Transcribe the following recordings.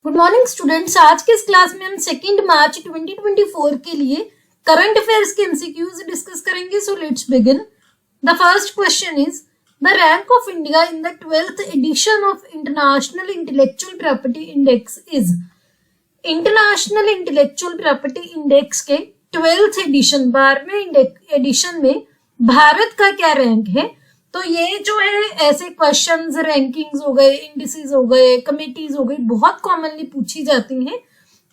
Good morning students. आज के इस क्लास में हम 2 मार्च 2024 के लिए करंट अफेयर्स के एमसीक्यूज डिस्कस करेंगे। So let's begin. The first question is the rank of India in the 12th edition of international intellectual property index is. International intellectual property index के 12th एडिशन 12वें एडिशन में भारत का क्या rank है? तो ये जो है ऐसे क्वेश्चंस, रैंकिंग्स हो गए, इंडिसेस हो गए, कमिटीज हो गई, बहुत कॉमनली पूछी जाती हैं।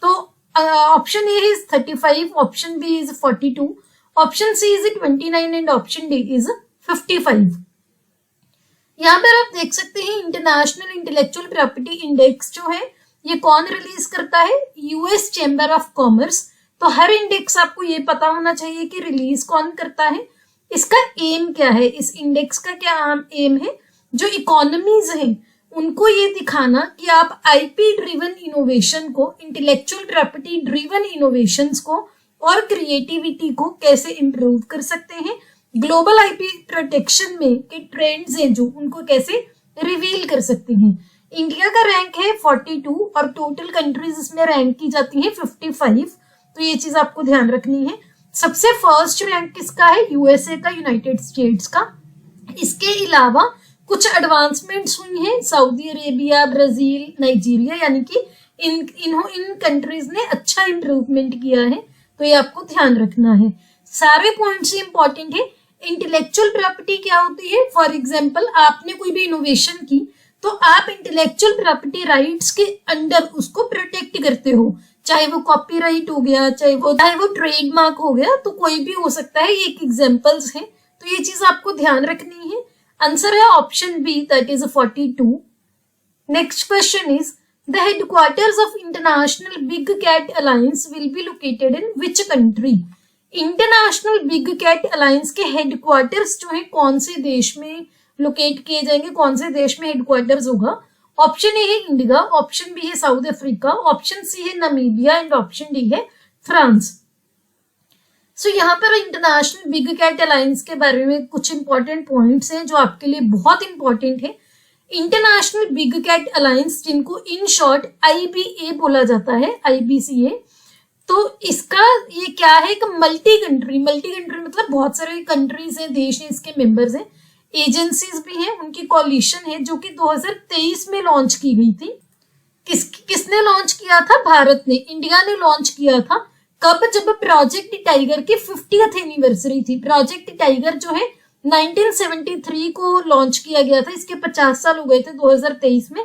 तो option A is 35, option B is 42, option C is 29 and option D is 55। यहाँ पर आप देख सकते हैं इंटरनेशनल इंटेलेक्चुअल प्रॉपर्टी इंडेक्स जो है ये कौन रिलीज करता है? US chamber of commerce. तो हर इंडेक्स आपको ये पता होना चाहिए कि रिलीज कौन करता है, इसका एम क्या है, इस इंडेक्स का क्या एम है? जो इकोनॉमीज हैं उनको ये दिखाना कि आप आईपी ड्रिवन इनोवेशन को, इंटेलेक्चुअल प्रॉपर्टी ड्रिवन इनोवेशंस को और क्रिएटिविटी को कैसे इंप्रूव कर सकते हैं, ग्लोबल आईपी प्रोटेक्शन में के ट्रेंड्स हैं जो उनको कैसे रिवील कर सकते हैं। इंडिया का रैंक है 42 और टोटल कंट्रीज इसमें रैंक की जाती है 55। तो ये चीज आपको ध्यान रखनी है। सबसे फर्स्ट रैंक किसका है? यूएसए का, यूनाइटेड स्टेट्स का। इसके अलावा कुछ एडवांसमेंट्स हुई हैं सऊदी अरेबिया, ब्राजील, नाइजीरिया, यानी कि इन कंट्रीज ने अच्छा इंप्रूवमेंट किया है। तो ये आपको ध्यान रखना है। सारे पॉइंट्स इंपॉर्टेंट है। इंटेलेक्चुअल प्रॉपर्टी क्या होती है? फॉर एग्जाम्पल आपने कोई भी इनोवेशन की तो आप इंटेलेक्चुअल प्रॉपर्टी राइट्स के अंडर उसको प्रोटेक्ट करते हो, चाहे वो कॉपीराइट हो गया, चाहे वो ट्रेडमार्क हो गया, तो कोई भी हो सकता है। ये एक एग्जांपल्स हैं। तो ये चीज आपको ध्यान रखनी है। आंसर है option B, that is 42। Next question is the headquarters of international big cat alliance will be located in which country. International big cat alliance के हेडक्वार्टर्स जो है कौन से देश में लोकेट किए जाएंगे, कौन से देश में हेडक्वार्टर्स होगा? ऑप्शन ए है इंडिया, ऑप्शन बी है साउथ अफ्रीका, ऑप्शन सी है नामीबिया एंड ऑप्शन डी है फ्रांस। सो यहाँ पर इंटरनेशनल बिग कैट अलायंस के बारे में कुछ इंपॉर्टेंट पॉइंट्स हैं जो आपके लिए बहुत इंपॉर्टेंट है। इंटरनेशनल बिग कैट अलायंस, जिनको इन शॉर्ट आईबीए बोला जाता है, आईबीसीए, तो इसका ये क्या है? एक मल्टी कंट्री मतलब बहुत सारे कंट्रीज हैं, देश हैं, इसके मेंबर्स हैं, एजेंसीज भी हैं, उनकी कॉलिशन है जो कि 2023 में लॉन्च की गई थी। किसने लॉन्च किया था? भारत ने, इंडिया ने लॉन्च किया था। कब? जब प्रोजेक्ट टाइगर की 50th एनिवर्सरी थी। प्रोजेक्ट टाइगर जो है 1973 को लॉन्च किया गया था, इसके 50 साल हो गए थे 2023 में।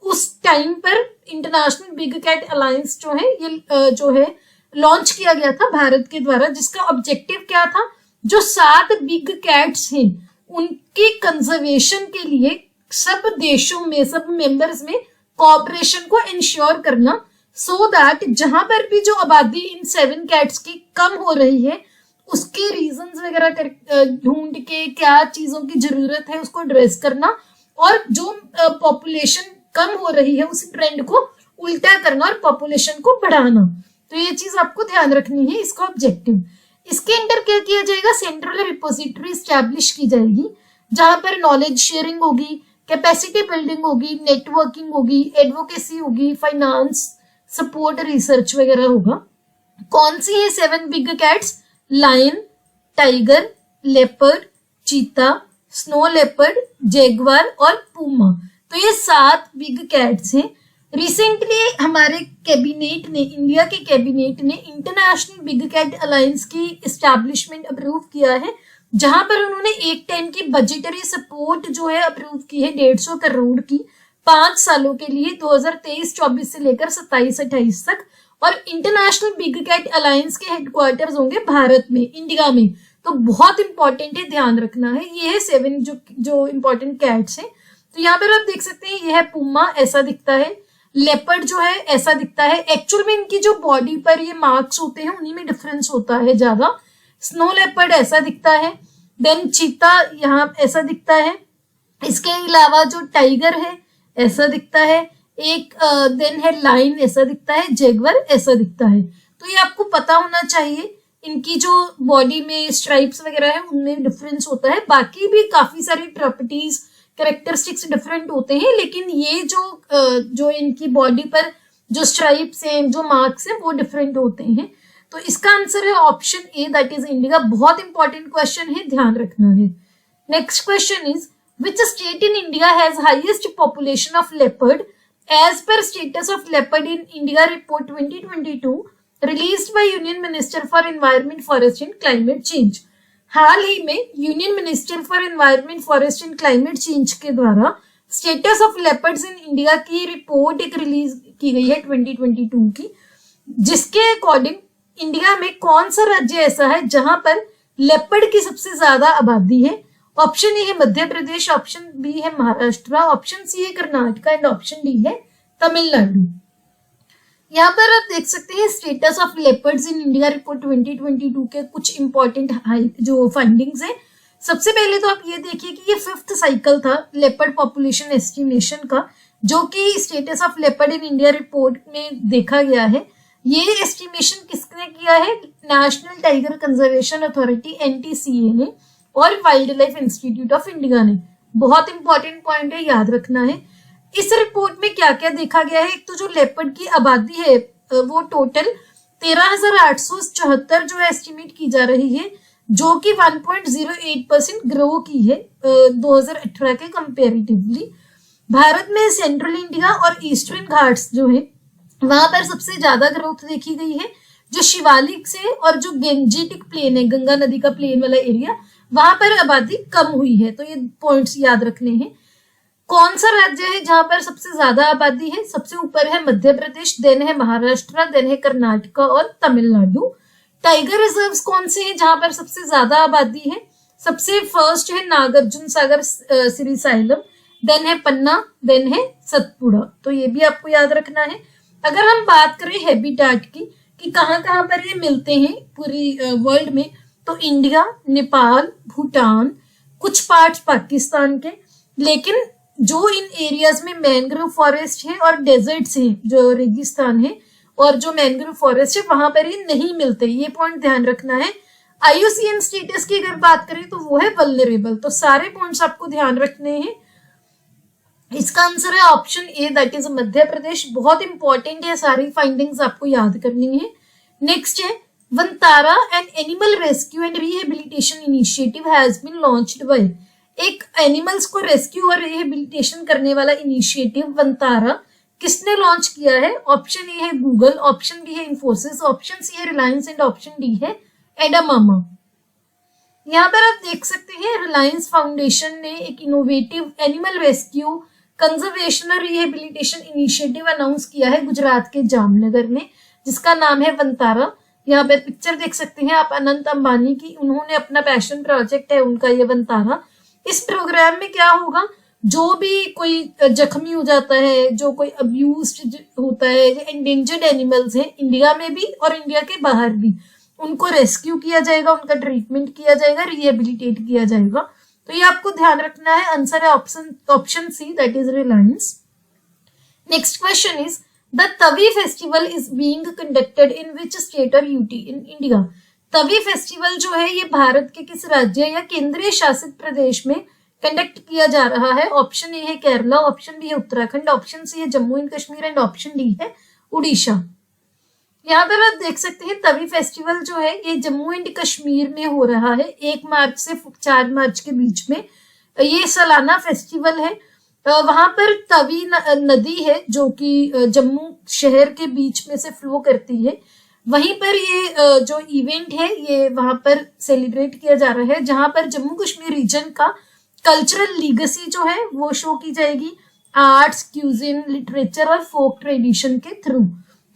उस टाइम पर इंटरनेशनल बिग कैट अलायंस जो है ये लॉन्च किया गया था भारत के द्वारा, जिसका ऑब्जेक्टिव क्या था? जो 7 बिग कैट्स हैं उनके कंजर्वेशन के लिए सब देशों में, सब मेंबर्स में कोऑपरेशन को इंश्योर करना, सो दैट जहां पर भी जो आबादी इन 7 कैट्स की कम हो रही है उसके रीजंस वगैरह ढूंढ के क्या चीजों की जरूरत है उसको एड्रेस करना, और जो पॉपुलेशन कम हो रही है उस ट्रेंड को उल्टा करना और पॉपुलेशन को बढ़ाना। तो ये चीज आपको ध्यान रखनी है, इसका ऑब्जेक्टिव। इसके अंदर क्या किया जाएगा? सेंट्रल रिपोजिटरी स्टैब्लिश की जाएगी जहां पर नॉलेज शेयरिंग होगी, कैपेसिटी बिल्डिंग होगी, नेटवर्किंग होगी, एडवोकेसी होगी, फाइनेंस सपोर्ट, रिसर्च वगैरह होगा। कौन सी है 7 big cats? Lion, tiger, leopard, cheetah, snow leopard, jaguar और पूमा। तो ये 7 बिग कैट्स हैं। रिसेंटली हमारे कैबिनेट ने, इंडिया के कैबिनेट ने इंटरनेशनल बिग कैट अलायंस की एस्टैब्लिशमेंट अप्रूव किया है, जहां पर उन्होंने एक टाइम की बजटरी सपोर्ट जो है अप्रूव की है 150 करोड़ की 5 सालों के लिए, 2023-24 से लेकर 27-28 तक। और इंटरनेशनल बिग कैट अलायंस के हेडक्वार्टर्स होंगे भारत में, इंडिया में। तो बहुत इंपॉर्टेंट है, ध्यान रखना है। ये है 7 जो इंपॉर्टेंट कैट्स हैं। तो यहाँ पर आप देख सकते हैं, ये है पूमा, ऐसा दिखता है। लेपर्ड जो है ऐसा दिखता है। एक्चुअल में इनकी जो बॉडी पर ये मार्क्स होते हैं उन्हीं में डिफरेंस होता है ज्यादा। स्नो लेपर्ड ऐसा दिखता है। देन चीता यहाँ ऐसा दिखता है। इसके अलावा जो टाइगर है ऐसा दिखता है। एक देन है लाइन, ऐसा दिखता है। जैगवर ऐसा दिखता है। तो ये आपको पता होना चाहिए। इनकी जो बॉडी में स्ट्राइप्स वगैरह है उनमें डिफरेंस होता है। बाकी भी काफी सारी प्रॉपर्टीज, कैरेक्टरिस्टिक्स डिफरेंट होते हैं, लेकिन ये जो इनकी बॉडी पर जो स्ट्राइप्स हैं, जो मार्क्स हैं, वो डिफरेंट होते हैं। तो इसका आंसर है option A, that is IndiGo. बहुत इंपॉर्टेंट क्वेश्चन है, ध्यान रखना है। Next question is which state in India has highest population of leopard as per status of leopard in India report 2022 released by union minister for environment, forest and climate change. हाल ही में union minister for environment, forest and climate change के द्वारा status of leopards in India की report एक release की गई है 2022 की, जिसके अकॉर्डिंग इंडिया में कौन सा राज्य ऐसा है जहां पर लेपर्ड की सबसे ज्यादा आबादी है। ऑप्शन ए है मध्य प्रदेश, ऑप्शन बी है महाराष्ट्र, ऑप्शन सी है कर्नाटक एंड ऑप्शन डी है तमिलनाडु। यहाँ पर आप देख सकते हैं status of leopards in India report 2022 के कुछ इंपॉर्टेंट जो फाइंडिंग्स है। सबसे पहले तो आप ये देखिए कि ये 5th साइकिल था लेपर्ड पॉपुलेशन एस्टिमेशन का, जो कि status of leopard in India report में देखा गया है। ये एस्टिमेशन किसने किया है? National tiger conservation authority NTCA ने और wild life institute of India ने। बहुत इंपॉर्टेंट पॉइंट है, याद रखना है। इस रिपोर्ट में क्या क्या देखा गया है? एक तो जो लेपर्ड की आबादी है वो टोटल 13,874 जो एस्टिमेट की जा रही है, जो कि 1.08% ग्रो की है 2018 के कंपेरेटिवली। भारत में सेंट्रल इंडिया और ईस्टर्न घाट्स जो है वहां पर सबसे ज्यादा ग्रोथ देखी गई है। जो शिवालिक से और जो गेंजेटिक प्लेन है, गंगा नदी का प्लेन वाला एरिया, वहां पर आबादी कम हुई है। तो ये पॉइंट्स याद रखने हैं। कौन सा राज्य है जहां पर सबसे ज्यादा आबादी है? सबसे ऊपर है मध्य प्रदेश, देन है महाराष्ट्र, देन है कर्नाटक और तमिलनाडु। टाइगर रिजर्व्स कौन से हैं जहां पर सबसे ज्यादा आबादी है? सबसे फर्स्ट है नागार्जुन सागर सिरिसाइलम, देन है पन्ना, देन है सतपुड़ा। तो ये भी आपको याद रखना है। अगर हम बात करें हैबिटेट की कि कहाँ कहाँ पर ये मिलते हैं पूरी वर्ल्ड में, तो इंडिया, नेपाल, भूटान, कुछ पार्ट्स पाकिस्तान के, लेकिन जो इन एरियाज में मैंग्रोव फॉरेस्ट है और डेजर्ट्स हैं, जो रेगिस्तान है और जो मैंग्रोव फॉरेस्ट है, वहां पर ये नहीं मिलते। ये पॉइंट ध्यान रखना है। IUCN स्टेटस की अगर बात करें तो वो है वल्नरेबल। तो सारे पॉइंट्स आपको ध्यान रखने हैं। इसका आंसर है option A, that is Madhya Pradesh. बहुत इंपॉर्टेंट है, सारी फाइंडिंग्स आपको याद करनी है। नेक्स्ट है Vantara an animal rescue and rehabilitation initiative has been launched by. एक एनिमल्स को रेस्क्यू और रिहेबिलिटेशन करने वाला इनिशिएटिव वंतारा किसने लॉन्च किया है? ऑप्शन ए है गूगल, ऑप्शन बी है इन्फोसिस, ऑप्शन सी है रिलायंस एंड ऑप्शन डी है एडामामा। यहाँ पर आप देख सकते हैं रिलायंस फाउंडेशन ने एक इनोवेटिव एनिमल रेस्क्यू कंजर्वेशन और रिहेबिलिटेशन इनिशिएटिव अनाउंस किया है गुजरात के जामनगर में, जिसका नाम है वंतारा। यहाँ पर पिक्चर देख सकते हैं आप अनंत अंबानी की, उन्होंने अपना पैशन प्रोजेक्ट है उनका ये वंतारा। इस प्रोग्राम में क्या होगा? जो भी कोई जख्मी हो जाता है, जो कोई अब्यूज्ड होता है, एंडेंजर्ड एनिमल्स हैं इंडिया में भी और इंडिया के बाहर भी, उनको रेस्क्यू किया जाएगा, उनका ट्रीटमेंट किया जाएगा, रिहेबिलिटेट किया जाएगा। तो ये आपको ध्यान रखना है। आंसर है option C, that is Reliance. Next question is the Tawi festival is being conducted in which state और UT in India. Tawi festival जो है ये भारत के किस राज्य या केंद्रीय शासित प्रदेश में कंडक्ट किया जा रहा है? ऑप्शन ए है केरला, ऑप्शन बी है उत्तराखंड, ऑप्शन सी है Jammu and Kashmir and option D है उड़ीसा। यहाँ पर आप देख सकते हैं तवी फेस्टिवल जो है ये जम्मू एंड कश्मीर में हो रहा है 1 मार्च से 4 मार्च के बीच में। ये सालाना फेस्टिवल है। वहां पर तवी नदी है जो कि जम्मू शहर के बीच में से फ्लो करती है। वहीं पर ये जो इवेंट है ये वहां पर सेलिब्रेट किया जा रहा है, जहां पर जम्मू कश्मीर रीजन का कल्चरल लीगेसी जो है वो शो की जाएगी आर्ट्स, क्यूजिन, लिटरेचर और फोक ट्रेडिशन के थ्रू।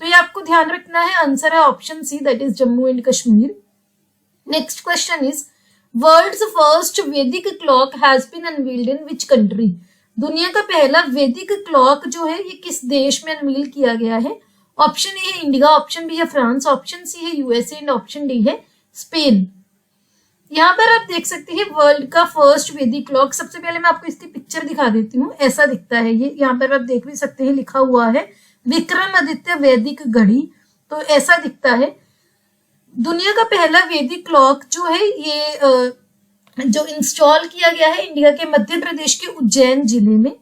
तो ये आपको ध्यान रखना है। आंसर है option C, that is Jammu and Kashmir. Next question is world's first Vedic clock has been unveiled in which country. दुनिया का पहला वैदिक क्लॉक जो है ये किस देश में अनवील किया गया है? ऑप्शन ए है इंडिया, ऑप्शन बी है फ्रांस, ऑप्शन सी है यूएसए एंड ऑप्शन डी है स्पेन। यहाँ पर आप देख सकते हैं वर्ल्ड का फर्स्ट वैदिक क्लॉक। सबसे पहले मैं आपको इसकी पिक्चर दिखा देती हूँ। ऐसा दिखता है ये, यहाँ पर आप देख भी सकते हैं लिखा हुआ है विक्रमादित्य वैदिक घड़ी। तो ऐसा दिखता है। दुनिया का पहला वैदिक क्लॉक जो है ये जो इंस्टॉल किया गया है इंडिया के मध्य प्रदेश के उज्जैन जिले में।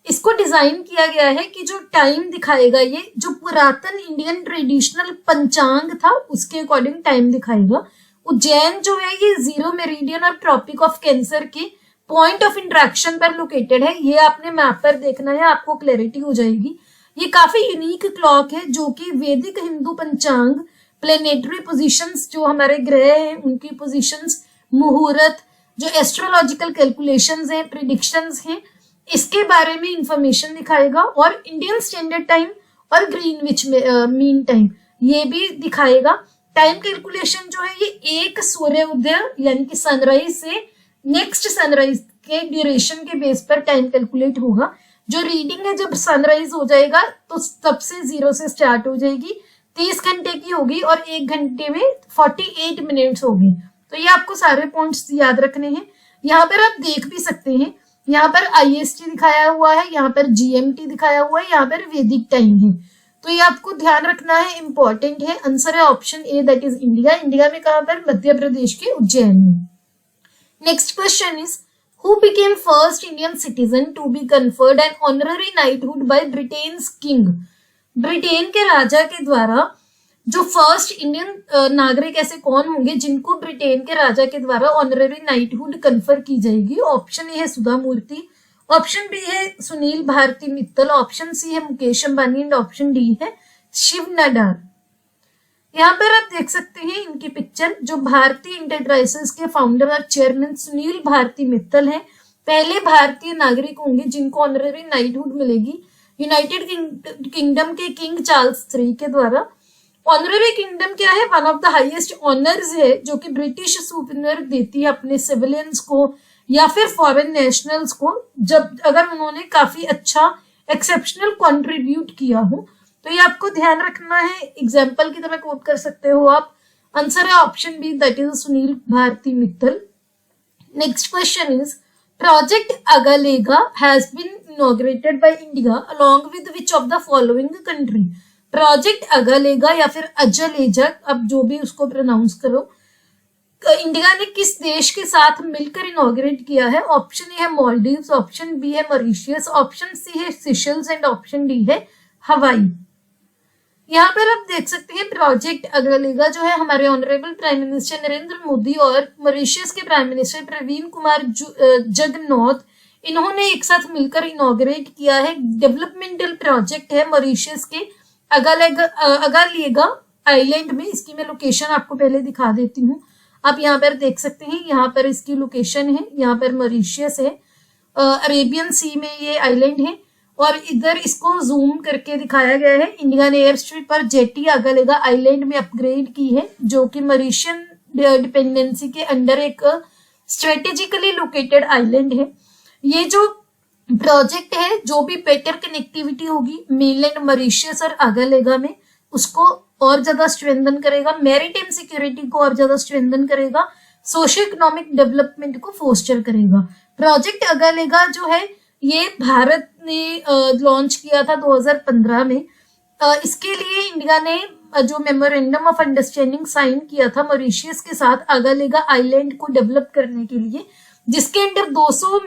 इसको डिजाइन किया गया है कि जो टाइम दिखाएगा, ये जो पुरातन इंडियन ट्रेडिशनल पंचांग था उसके अकॉर्डिंग टाइम दिखाएगा। उज्जैन जो है ये 0 मेरिडियन और ट्रॉपिक ऑफ कैंसर के पॉइंट ऑफ इंटरेक्शन पर लोकेटेड है। ये आपने मैप पर देखना है, आपको क्लैरिटी हो जाएगी। ये काफी यूनिक क्लॉक है जो कि वैदिक हिंदू पंचांग, प्लेनेटरी पोजीशंस जो हमारे ग्रह हैं उनकी पोजीशंस, मुहूर्त, जो एस्ट्रोलॉजिकल कैलकुलेशंस हैं, प्रिडिक्शंस हैं, इसके बारे में इंफॉर्मेशन दिखाएगा। और इंडियन स्टैंडर्ड टाइम और ग्रीनविच मीन टाइम ये भी दिखाएगा। टाइम कैलकुलेशन जो है ये एक सूर्य उदय यानी कि सनराइज से नेक्स्ट सनराइज के ड्यूरेशन के बेस पर टाइम कैलकुलेट होगा। जो रीडिंग है जब सनराइज हो जाएगा तो तब से 0 से स्टार्ट हो जाएगी, 30 घंटे की होगी और 1 घंटे में 48 मिनट्स होगी। तो ये आपको सारे पॉइंट्स याद रखने हैं। यहाँ पर आप देख भी सकते हैं, यहाँ पर IST दिखाया हुआ है, यहाँ पर GMT दिखाया हुआ है, यहाँ पर वैदिक टाइम है। तो ये आपको ध्यान रखना है, इंपॉर्टेंट है। आंसर है option A, that is India. India में कहां पर? मध्य प्रदेश के उज्जैन में। Next question is who became first Indian citizen to be conferred an honorary knighthood by Britain's king. Britain के राजा के द्वारा जो फर्स्ट इंडियन नागरिक ऐसे कौन होंगे जिनको ब्रिटेन के राजा के द्वारा ऑनररी नाइटहुड कन्फर की जाएगी? ऑप्शन ए है सुधा मूर्ति, ऑप्शन बी है सुनील भारती मित्तल, ऑप्शन सी है Mukesh Ambani and option D है शिव नाडार। यहाँ पर आप देख सकते हैं इनकी पिक्चर। जो भारतीय इंटरप्राइजेस के फाउंडर और चेयरमैन सुनील भारती मित्तल हैं, पहले भारतीय नागरिक होंगे जिनको ऑनररी नाइटहुड मिलेगी यूनाइटेड किंगडम के किंग चार्ल्स III के द्वारा। ऑनररी किंगडम क्या है? One of the highest honours है जो कि ब्रिटिश सुपीरियर देती है अपने सिविलियंस को या फिर फॉरेन नेशनल्स को, जब अगर उन्होंने काफी अच्छा एक्सेप्शनल कंट्रीब्यूट किया हो। तो ये आपको ध्यान रखना है, एग्जाम्पल की तरह कोट कर सकते हो आप। आंसर है option B, that is Sunil Bharti Mittal. Next question is project Agalega has been inaugurated by India along with which of the following country. Project Agalega या फिर अजलेजा, अब जो भी उसको प्रोनाउंस करो, इंडिया ने किस देश के साथ मिलकर इनॉग्रेट किया है? ऑप्शन ए है मालदीव्स, ऑप्शन बी है मॉरिशियस, ऑप्शन सी है सिशल्स एंड ऑप्शन डी है हवाई। यहाँ पर आप देख सकते हैं प्रोजेक्ट अगलेगा जो है हमारे honourable prime minister Narendra Modi और मॉरिशियस के प्राइम मिनिस्टर प्रवीण कुमार जगन्नाथ, इन्होंने एक साथ मिलकर इनॉग्रेट किया है। डेवलपमेंटल प्रोजेक्ट है मॉरिशियस के अगलेगा आइलैंड में। इसकी मैं लोकेशन आपको पहले दिखा देती हूँ। आप यहाँ पर देख सकते हैं, यहाँ पर इसकी लोकेशन है, यहाँ पर मॉरिशियस है, अरेबियन सी में ये आइलैंड है और इधर इसको जूम करके दिखाया गया है। इंडिया ने एयर स्ट्रिप पर जेटी अगलेगा आइलैंड में अपग्रेड की है जो कि मॉरिशियन डिपेंडेंसी के अंडर एक स्ट्रेटेजिकली लोकेटेड आइलैंड है। ये जो प्रोजेक्ट है, जो भी बेटर कनेक्टिविटी होगी मेनलैंड मॉरिशियस और अगलेगा में, उसको और ज्यादा स्ट्रेंथन करेगा, मैरीटाइम सिक्योरिटी को और ज्यादा स्ट्रेंथन करेगा, सोशियो इकोनॉमिक डेवलपमेंट को फोस्टर करेगा। प्रोजेक्ट अगलेगा जो है ये भारत ने लॉन्च किया था 2015 में। इसके लिए इंडिया ने जो मेमोरेंडम ऑफ अंडरस्टैंडिंग साइन किया था मॉरिशियस के साथ अगलेगा आइलैंड को डेवलप करने के लिए, जिसके अंडर 200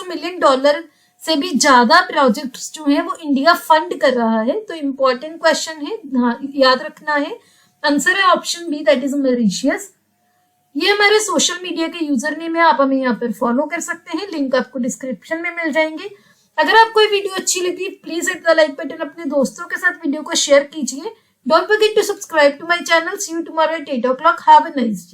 मिलियन डॉलर से भी ज्यादा प्रोजेक्ट्स जो हैं वो इंडिया फंड कर रहा है। तो इम्पोर्टेंट क्वेश्चन है, हाँ याद रखना है। आंसर है option B, that is Mauritius. ये हमारे सोशल मीडिया के यूजर नेम है, आप हमें यहाँ पर फॉलो कर सकते हैं, लिंक आपको डिस्क्रिप्शन में मिल जाएंगे। अगर आपको ये वीडियो अच्छी लगी please hit the like button, अपने दोस्तों के साथ वीडियो को शेयर कीजिए। Don't forget to subscribe to my channel. See you tomorrow at 8 o'clock। Have a nice day.